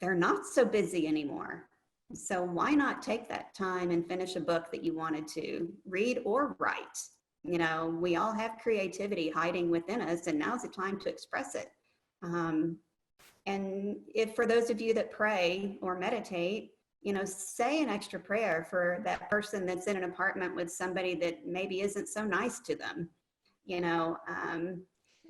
They're not so busy anymore. So why not take that time and finish a book that you wanted to read or write? You know, we all have creativity hiding within us, and now's the time to express it. And if for those of you that pray or meditate, you know, say an extra prayer for that person that's in an apartment with somebody that maybe isn't so nice to them. You know,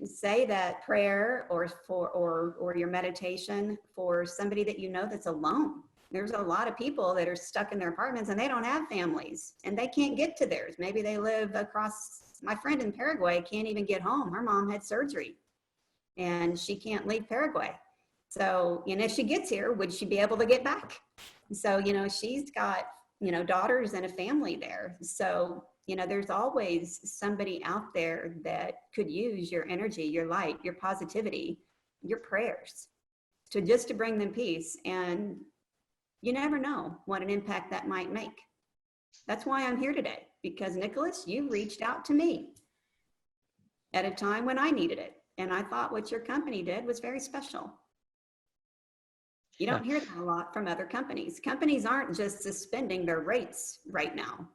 say that prayer or your meditation for somebody that you know that's alone. There's a lot of people that are stuck in their apartments and they don't have families and they can't get to theirs. Maybe they live across. My friend in Paraguay can't even get home. Her mom had surgery and she can't leave Paraguay. So, you know, if she gets here, would she be able to get back? So, you know, she's got, you know, daughters and a family there. So, you know, there's always somebody out there that could use your energy, your light, your positivity, your prayers to bring them peace. And you never know what an impact that might make. That's why I'm here today, because Nicholas, you reached out to me at a time when I needed it. And I thought what your company did was very special. You don't hear that a lot from other companies. Companies aren't just suspending their rates right now.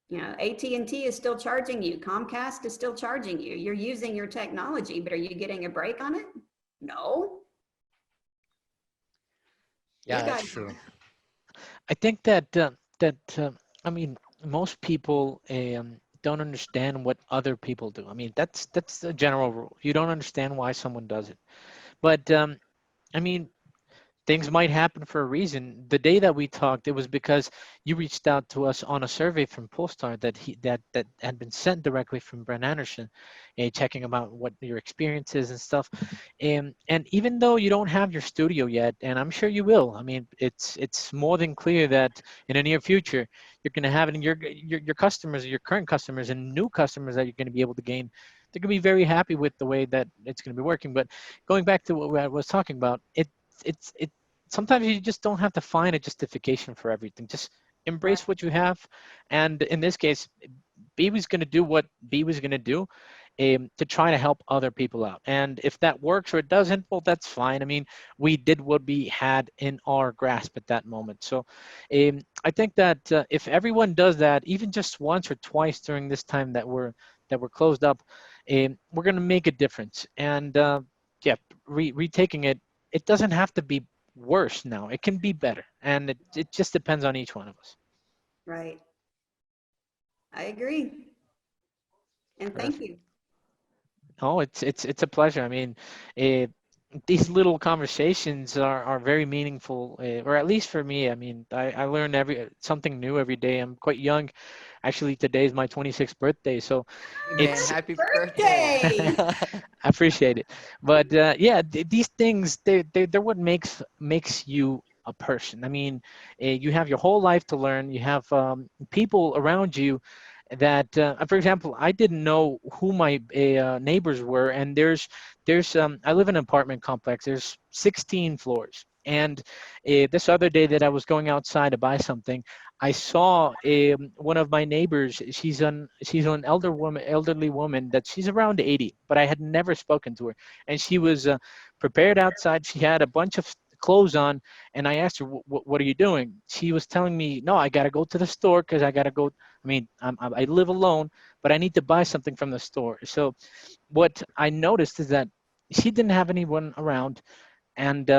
You know, AT&T is still charging you. Comcast is still charging you. You're using your technology, but are you getting a break on it? No. Yeah, You that's guys true. I think I mean, most people don't understand what other people do. I mean, that's the general rule. You don't understand why someone does it. But I mean, things might happen for a reason. The day that we talked, it was because you reached out to us on a survey from Polestar that had been sent directly from Brent Anderson, checking about what your experience is and stuff. And even though you don't have your studio yet, and I'm sure you will, I mean, it's more than clear that in the near future you're going to have it in your customers, your current customers, and new customers that you're going to be able to gain. They're going to be very happy with the way that it's going to be working. But going back to what I was talking about, it sometimes you just don't have to find a justification for everything. Just right, embrace what you have. And in this case, B was going to do what B was going to do, to try to help other people out. And if that works or it doesn't, well, that's fine. I mean, we did what we had in our grasp at that moment. So I think that if everyone does that, even just once or twice during this time that we're closed up, we're going to make a difference. And yeah, retaking it, it doesn't have to be worse now. It can be better. And it just depends on each one of us. right. I agree. And thank Perfect. you. Oh, it's a pleasure. I mean, uh, these little conversations are very meaningful, or at least for me. I mean, I learn something new every day. I'm quite young. Actually, today is my 26th birthday, so Hey man, it's happy birthday. Birthday! I appreciate it. But yeah, these things they're what makes you a person. I mean, you have your whole life to learn. You have people around you that, for example, I didn't know who my neighbors were, and there's I live in an apartment complex. There's 16 floors, and this other day that I was going outside to buy something, I saw one of my neighbors. She's an elderly woman that she's around 80, but I had never spoken to her, and she was prepared outside. She had a bunch of clothes on, and I asked her, "What are you doing?" She was telling me, "No, I gotta go to the store because I gotta go. I mean, I live alone, but I need to buy something from the store." So what I noticed is that she didn't have anyone around, and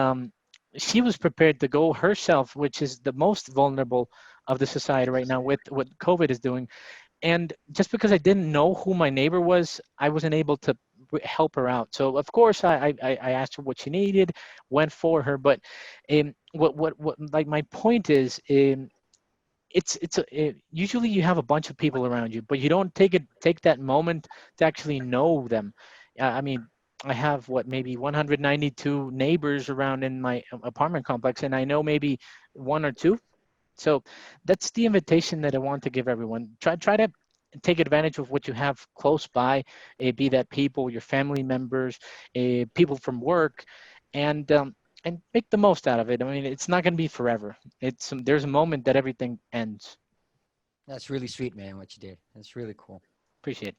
she was prepared to go herself, which is the most vulnerable of the society right now with what COVID is doing. And just because I didn't know who my neighbor was, I wasn't able to help her out. So of course I asked her what she needed, went for her. But what like my point is, usually you have a bunch of people around you, but you don't take that moment to actually know them. I mean, I have what, maybe 192 neighbors around in my apartment complex, and I know maybe one or two. So that's the invitation that I want to give everyone. Try to take advantage of what you have close by, be that people, your family members, people from work, and make the most out of it. I mean, it's not going to be forever. There's a moment that everything ends. That's really sweet, man, what you did. That's really cool. Appreciate it.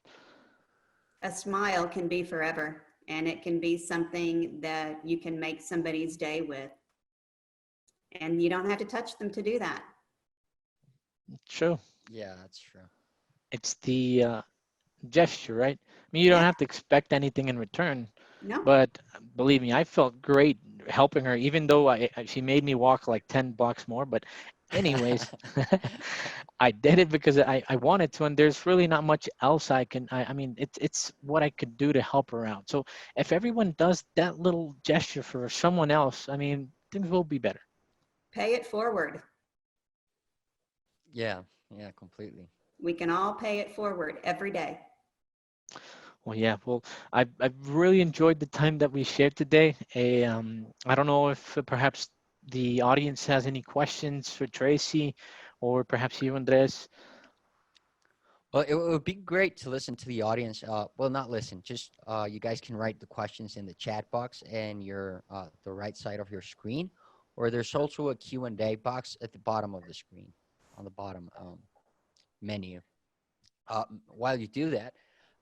A smile can be forever, and it can be something that you can make somebody's day with. And you don't have to touch them to do that. True. Yeah, that's true. It's the gesture, right? I mean, you don't Yeah, have to expect anything in return, no, but believe me, I felt great helping her, even though she made me walk like 10 blocks more. But anyways, I did it because I wanted to, and there's really not much else I mean, it's what I could do to help her out. So if everyone does that little gesture for someone else, I mean, things will be better. pay it forward. Yeah, yeah, completely. We can all pay it forward every day. Well, yeah, well, I've really enjoyed the time that we shared today. I don't know if perhaps the audience has any questions for Tracy, or perhaps you, Andres. Well, it would be great to listen to the audience. Well, not listen, just you guys can write the questions in the chat box and your the right side of your screen, or there's also a Q&A box at the bottom of the screen, on the bottom menu. While you do that,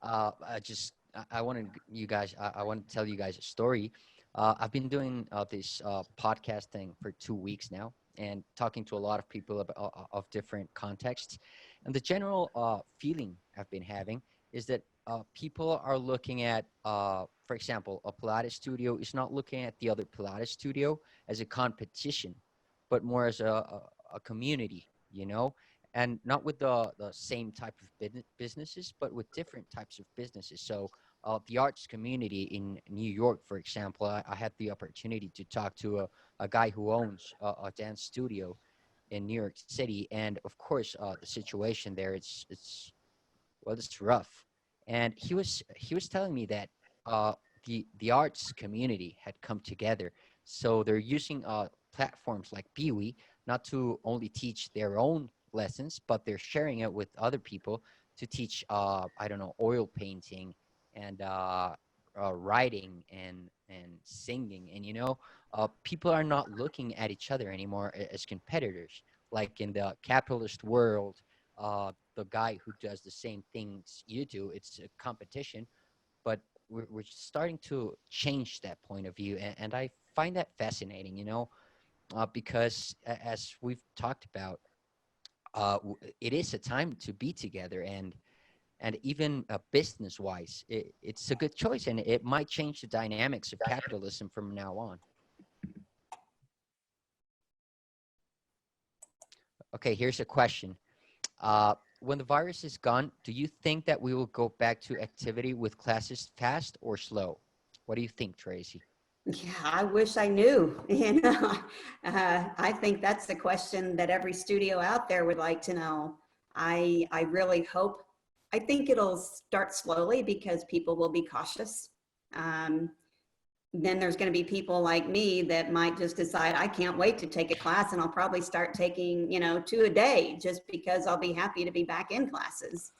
I wanted you guys. I want to tell you guys a story. I've been doing this podcasting for 2 weeks now, and talking to a lot of people of different contexts. And the general feeling I've been having is that people are looking at, for example, a Pilates studio is not looking at the other Pilates studio as a competition, but more as a community. You know, and not with the same type of businesses, but with different types of businesses. So the arts community in New York, for example, I had the opportunity to talk to a guy who owns a dance studio in New York City, and of course, the situation there, it's rough. And he was telling me that uh, the arts community had come together, so they're using platforms like Biwi not to only teach their own lessons, but they're sharing it with other people to teach I don't know, oil painting and writing and singing. And people are not looking at each other anymore as competitors, like in the capitalist world. The guy who does the same things you do, it's a competition. But we're starting to change that point of view, and I find that fascinating, because as we've talked about, it is a time to be together, and even business wise, it's a good choice, and it might change the dynamics of capitalism from now on. Okay, here's a question. When the virus is gone, do you think that we will go back to activity with classes fast or slow? What do you think, Tracy? Yeah, I wish I knew. I think that's the question that every studio out there would like to know. I really hope. I think it'll start slowly because people will be cautious. Um, then there's going to be people like me that might just decide I can't wait to take a class, and I'll probably start taking 2 a day just because I'll be happy to be back in classes.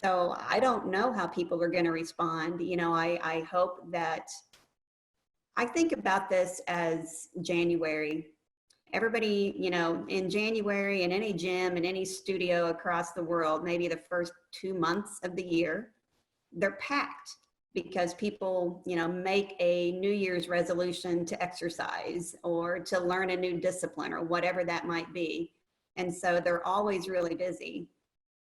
So I don't know how people are going to respond. I hope that I think about this as January. Everybody, in January, in any gym, in any studio across the world, maybe the first 2 months of the year, they're packed because people, make a New Year's resolution to exercise or to learn a new discipline or whatever that might be. And so they're always really busy.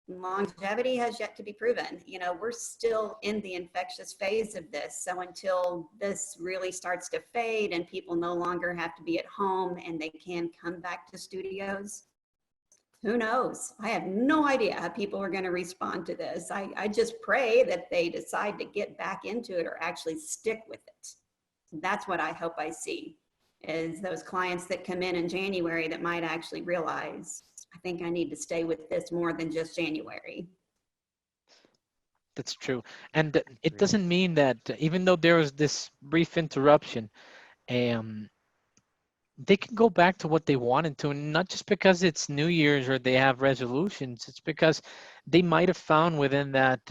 Longevity has yet to be proven. We're still in the infectious phase of this. So until this really starts to fade and people no longer have to be at home and they can come back to studios, who knows? I have no idea how people are going to respond to this. I just pray that they decide to get back into it or actually stick with it. That's what I hope I see, is those clients that come in January that might actually realize, I think I need to stay with this more than just January. That's true. And It's it really doesn't mean that even though there was this brief interruption, um, they can go back to what they wanted to, and not just because it's New Year's or they have resolutions. It's because they might have found within that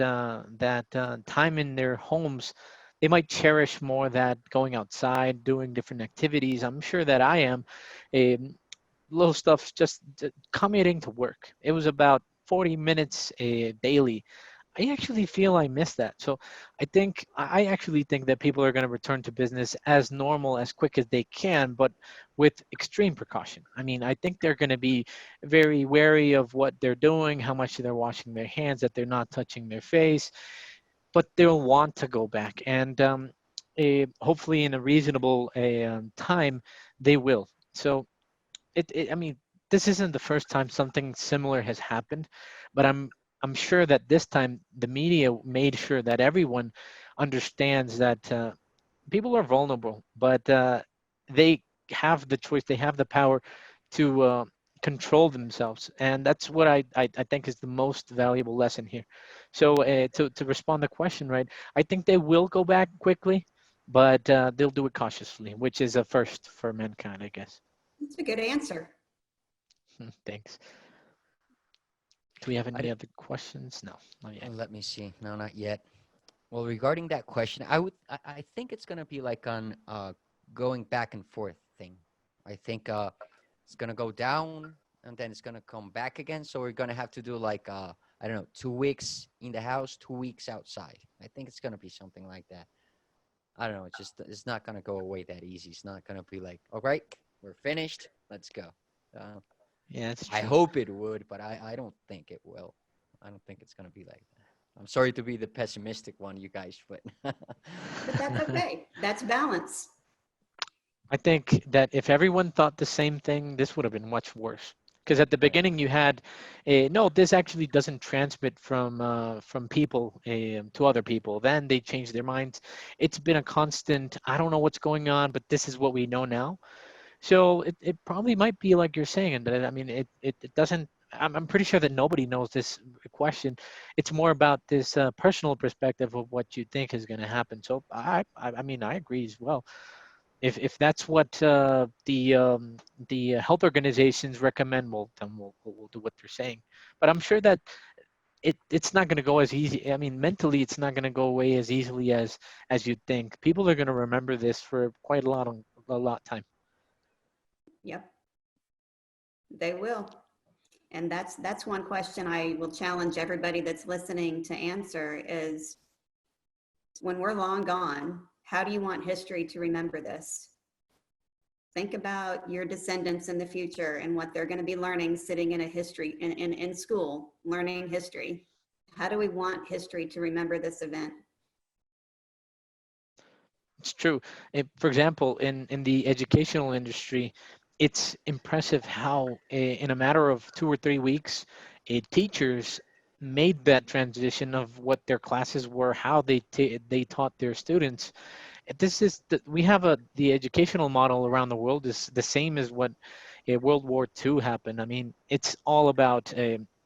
time in their homes, they might cherish more that going outside, doing different activities. I'm sure that I am. Um, Little stuff, just commuting to work. It was about 40 minutes daily. I actually feel I miss that. So I actually think that people are going to return to business as normal as quick as they can, but with extreme precaution. I mean, I think they're going to be very wary of what they're doing, how much they're washing their hands, that they're not touching their face, but they'll want to go back. And hopefully in a reasonable time, they will. So I mean, this isn't the first time something similar has happened, but I'm sure that this time the media made sure that everyone understands that people are vulnerable, but they have the choice, they have the power to control themselves, and that's what I think is the most valuable lesson here. So to respond to the question, right? I think they will go back quickly, but they'll do it cautiously, which is a first for mankind, I guess. That's a good answer. Thanks. Do we have I any d- other questions? No, not yet. Let me see. No, not yet. Well, regarding that question, I think it's gonna be like on going back and forth thing. I think it's gonna go down and then it's gonna come back again. So we're gonna have to do like I don't know, 2 weeks in the house, 2 weeks outside. I think it's gonna be something like that. I don't know. It's not gonna go away that easy. It's not gonna be like, all right, we're finished. Let's go. Uh, Yeah, that's I true. hope it would, but I don't think it will. I don't think it's gonna be like that. I'm sorry to be the pessimistic one, you guys, but But that's okay. That's balance. I think that if everyone thought the same thing, this would have been much worse. Because at the right. beginning you had, no, this actually doesn't transmit from people to other people. Then they changed their minds. It's been a constant. I don't know what's going on, but this is what we know now. So it probably might be like you're saying, but I mean, it doesn't. I'm pretty sure that nobody knows this question. It's more about this personal perspective of what you think is going to happen. So I mean, I agree as well. If that's what the health organizations recommend, well, then we'll do what they're saying. But I'm sure that it's not going to go as easy. I mean, mentally, it's not going to go away as easily as you'd think. People are going to remember this for quite a lot time. Yep, they will. And that's one question I will challenge everybody that's listening to answer is when we're long gone, how do you want history to remember this? Think about your descendants in the future and what they're going to be learning sitting in a history in school, learning history. How do we want history to remember this event? It's true. For example, in the educational industry, it's impressive how in a matter of 2 or 3 weeks, teachers made that transition of what their classes were, how they taught their students. This is we have the educational model around the world is the same as what World War II happened. I mean, it's all about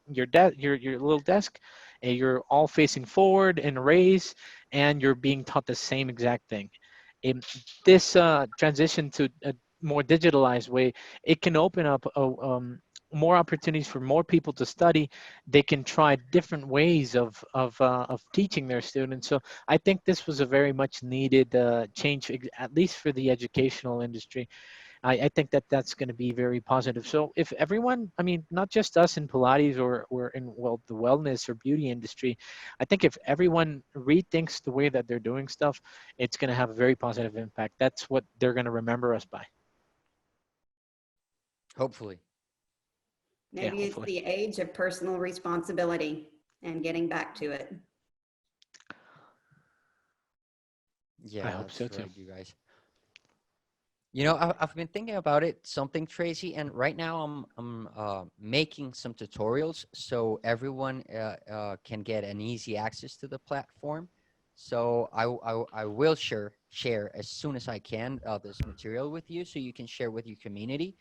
your little desk, you're all facing forward and raise, and you're being taught the same exact thing. Um, this transition to a more digitalized way, it can open up more opportunities for more people to study. They can try different ways of teaching their students. So I think this was a very much needed change, at least for the educational industry. I think that that's going to be very positive. So if everyone, I mean, not just us in Pilates or in, well, the wellness or beauty industry, I think if everyone rethinks the way that they're doing stuff, it's going to have a very positive impact. That's what they're going to remember us by. Hopefully. Yeah, Maybe it's hopefully. the age of personal responsibility and getting back to it. I Yeah, hope so that's too. right, you guys. You know, I've been thinking about it, something, Tracy, and right now I'm making some tutorials so everyone can get an easy access to the platform. So I will share as soon as I can this material with you, so you can share with your community,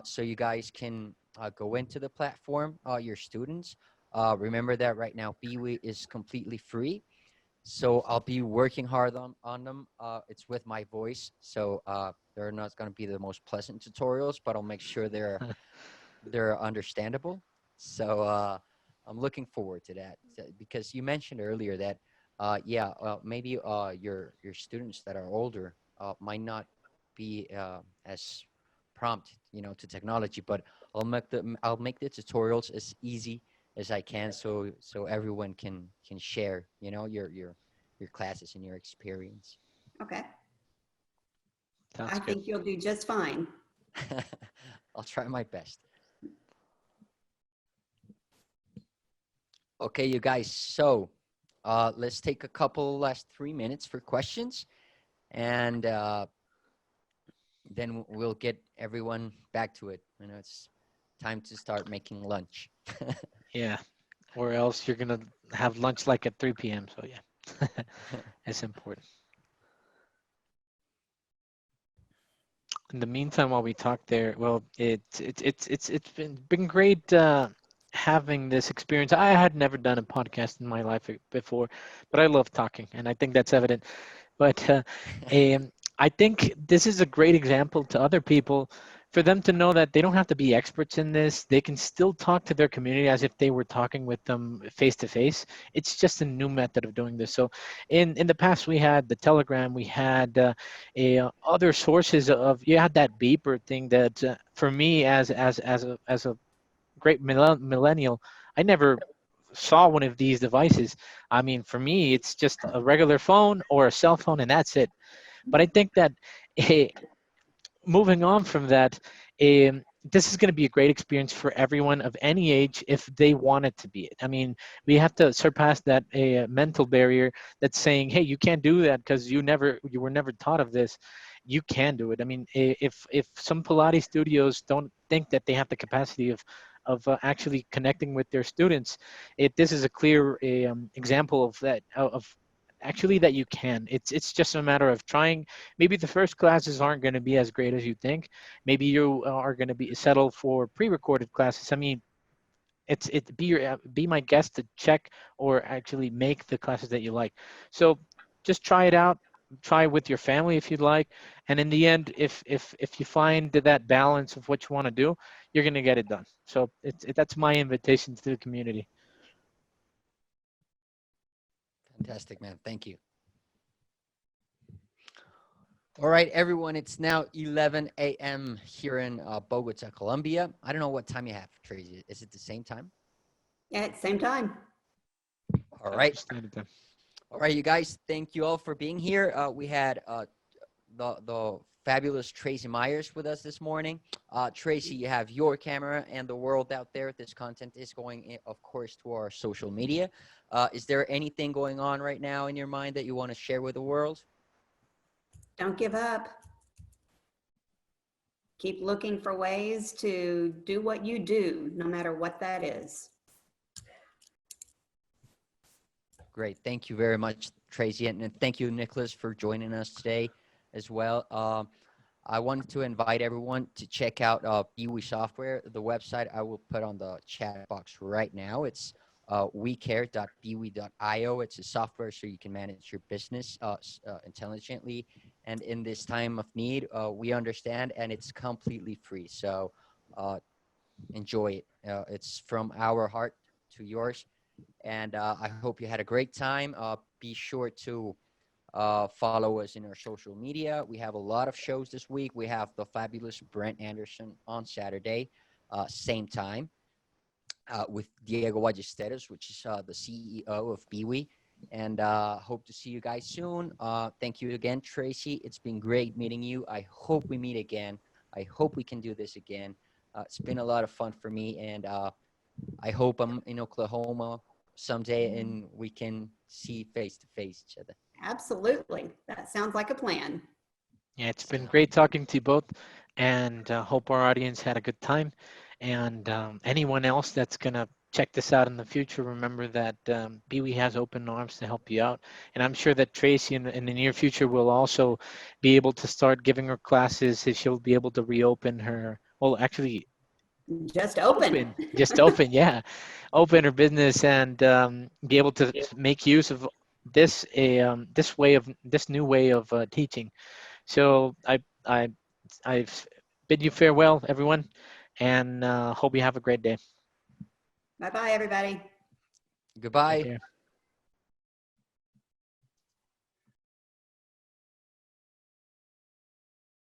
so you guys can go into the platform, your students. Remember that right now, BWE is completely free. So I'll be working hard on them. It's with my voice, so they're not going to be the most pleasant tutorials, but I'll make sure they're understandable. So I'm looking forward to that because you mentioned earlier that yeah, maybe your students that are older might not be as prompt, to technology, but I'll make the tutorials as easy as I can, so everyone can share, your classes and your experience. Okay. Sounds I good. think you'll do just fine. I'll try my best. Okay, you guys. So let's take a couple last 3 minutes for questions, and then we'll get everyone back to it. It's time to start making lunch. Yeah. Or else you're gonna have lunch like at 3 p.m. So yeah, it's important. In the meantime, while we talk there, well, it's been great having this experience. I had never done a podcast in my life before, but I love talking, and I think that's evident. But I think this is a great example to other people for them to know that they don't have to be experts in this. They can still talk to their community as if they were talking with them face to face. It's just a new method of doing this. So in the past, we had the Telegram, we had other sources of, you had that beeper thing that for me as a great millennial, I never saw one of these devices. I mean, for me, it's just a regular phone or a cell phone, and that's it. But I think that eh, moving on from that, this is going to be a great experience for everyone of any age if they want it to be it. I mean, we have to surpass that mental barrier that's saying, "Hey, you can't do that because you were never taught of this." You can do it. I mean, if some Pilates studios don't think that they have the capacity of actually connecting with their students, this is a clear example of that of actually that you can. It's just a matter of trying. Maybe the first classes aren't going to be as great as you think. Maybe you are going to be settled for pre-recorded classes. I mean, be my guest to check or actually make the classes that you like. So just try it out. Try with your family if you'd like, and in the end, if you find that balance of what you want to do, you're going to get it done. So that's my invitation to the community. Fantastic, man. Thank you. All right, everyone. It's now 11 a.m. here in Bogota, Colombia. I don't know what time you have, Tracy. Is it the same time? Yeah, at the same time. All right. Standard time. All right, you guys. Thank you all for being here. We had the fabulous Tracy Myers with us this morning. Tracy, you have your camera and the world out there. This content is going, of course, to our social media. Is there anything going on right now in your mind that you want to share with the world? Don't give up. Keep looking for ways to do what you do, no matter what that is. Great. Thank you very much, Tracy. And thank you, Nicholas, for joining us today as well. I wanted to invite everyone to check out Biwi Software. The website I will put on the chat box right now. It's wecare.biwi.io. It's a software so you can manage your business intelligently. And in this time of need, we understand, and it's completely free. So enjoy it. It's from our heart to yours. And I hope you had a great time. Be sure to follow us in our social media. We have a lot of shows this week. We have the fabulous Brent Anderson on Saturday, same time, with Diego Ballesteros, which is the CEO of Biwi. And hope to see you guys soon. Thank you again, Tracy. It's been great meeting you. I hope we meet again. I hope we can do this again. It's been a lot of fun for me, and I hope I'm in Oklahoma someday and we can see face to face each other. Absolutely. That sounds like a plan. Yeah, it's been great talking to you both, and hope our audience had a good time. And anyone else that's gonna check this out in the future, remember that Biwi has open arms to help you out. And I'm sure that Tracy in the near future will also be able to start giving her classes. She'll be able to reopen her, well, actually Just open. just open, yeah, open her business and be able to make use of this this new way of teaching. So I bid you farewell, everyone, and hope you have a great day. Bye-bye, everybody. Take Goodbye. care.